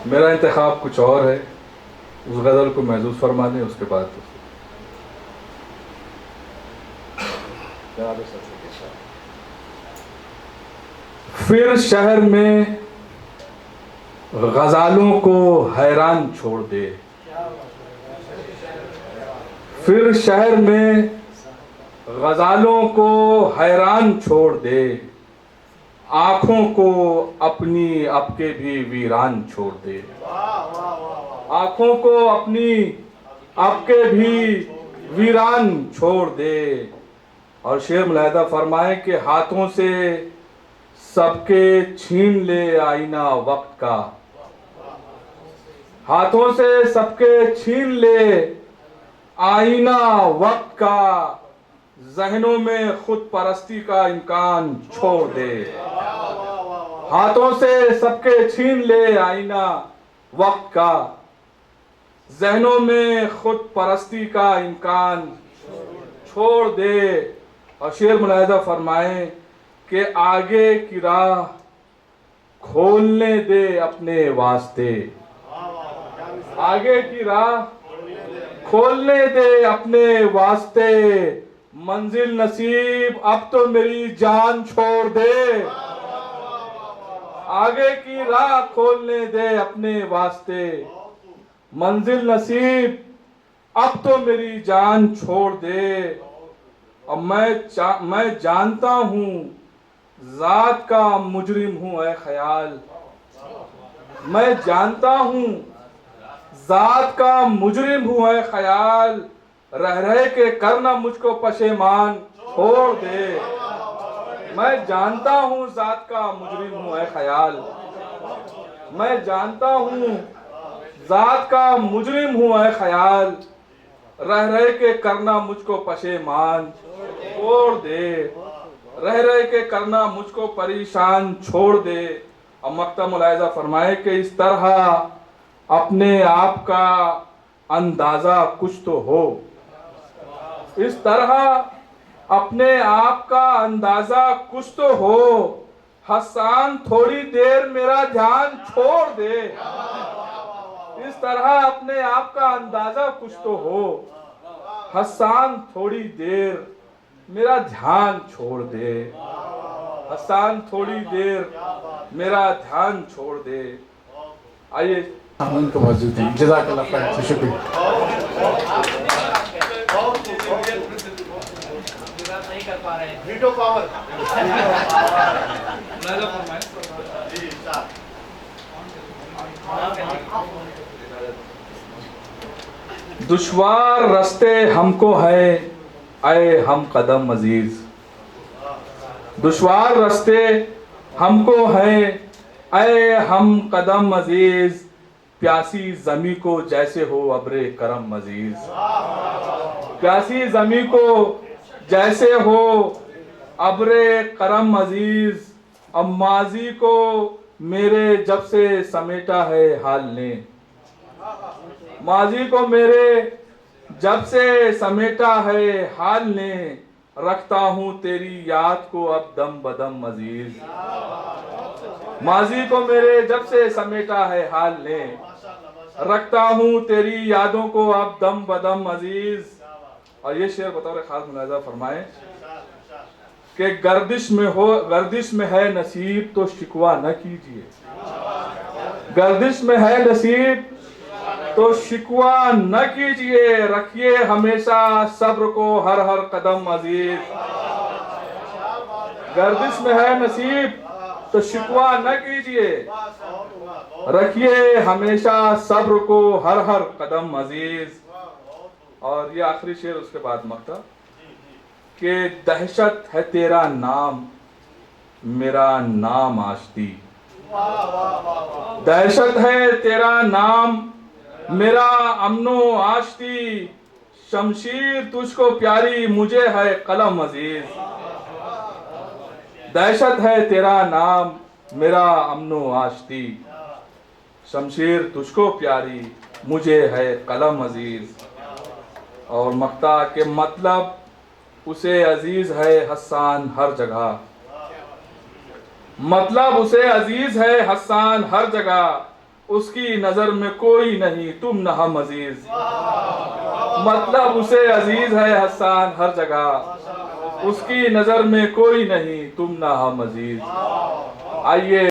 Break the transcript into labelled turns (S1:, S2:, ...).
S1: मेरा इंतखाब कुछ और है, उस गज़ल को महसूस फरमा लें, उसके बाद फिर शहर में गज़ालों को हैरान छोड़ दे, फिर शहर में गज़ालों को हैरान छोड़ दे, आँखों को अपनी आपके भी वीरान छोड़ दे, आँखों को अपनी आपके भी वीरान छोड़ दे। और शेर मुलाहिदा फरमाए कि हाथों से सबके छीन ले आईना वक्त का, हाथों से सबके छीन ले आईना वक्त का, ज़हनों में खुद परस्ती का इम्कान छोड़ दे, हाथों से सबके छीन ले आईना वक्त का, ज़हनों में खुद परस्ती का इम्कान छोड़ दे। और शेर मुलाहिदा फरमाएं कि आगे की राह खोलने दे अपने वास्ते, आगे की राह खोलने दे अपने वास्ते, मंजिल नसीब अब तो मेरी जान छोड़ दे, आगे की राह खोलने दे अपने वास्ते, मंजिल नसीब अब तो मेरी जान छोड़ दे। और मैं जानता हूँ जात का मुजरिम हूँ ऐ ख्याल, मैं जानता हूँ जात का मुजरिम हूँ ऐ ख्याल, रह रहे के करना मुझको पशेमान छोड़ दे, मैं जानता हूँ जात का मुजरिम हूँ ऐ ख्याल, मैं जानता हूँ जात का मुजरिम हूँ ऐ ख्याल, रह रहे के करना मुझको पशेमान छोड़ दे, रह रहे के करना मुझको परेशान छोड़ दे। और मक्ता मुलाहिजा फरमाए कि इस तरह अपने आप का अंदाजा कुछ तो हो, इस तरह अपने आप का अंदाजा कुछ तो हो, हसन थोड़ी देर मेरा ध्यान छोड़ दे, इस तरह अपने आप का अंदाजा कुछ तो हो, हसन थोड़ी देर मेरा ध्यान छोड़ दे, हसन थोड़ी देर मेरा ध्यान छोड़ दे। आइए
S2: उनको मौजूद है। जज़ाकल्लाह खैर, शुक्रिया।
S3: नहीं कर पा रहे हैं।
S4: Veto power.
S1: दुश्वार रास्ते हमको है आए हम कदम अजीज, दुश्वार रास्ते हमको है आए हम कदम अजीज, प्यासी जमी को जैसे हो अब्रे करम अजीज, प्यासी जमी को जैसे हो अब्रे करम अजीज, अब माजी को मेरे जब से समेटा है हाल ने, माजी को मेरे जब से समेटा है हाल ने, रखता हूँ तेरी याद को अब दम बदम अजीज, माजी को मेरे जब से समेटा है हाल ने, रखता हूँ तेरी यादों को अब दम बदम अजीज। और ये शेर बतौर खास मुलाहिजा फरमाए कि गर्दिश में है नसीब तो शिकवा न कीजिए, गर्दिश में है नसीब तो शिकवा न कीजिए, रखिए हमेशा सब्र को हर हर कदम अजीज, गर्दिश में है नसीब तो शिकवा न कीजिए, रखिए हमेशा सब्र को हर हर कदम अजीज। और ये आखिरी शेर उसके बाद मक्ता कि दहशत है तेरा नाम मेरा नाम आश्ती, दहशत है तेरा नाम मेरा अमनो आश्ती, शमशीर तुझको प्यारी मुझे है कलम अजीज, दहशत है तेरा नाम मेरा अमनो आश्ती, शमशीर तुझको प्यारी मुझे है कलम अजीज। और मक्ता के मतलब उसे अजीज है हसान हर जगह, मतलब उसे अजीज है हसान हर जगह, उसकी नजर में कोई नहीं तुम न हम अजीज। मतलब उसे अजीज है हसन हर जगह, उसकी नजर में कोई नहीं तुम न हम अजीज। आइए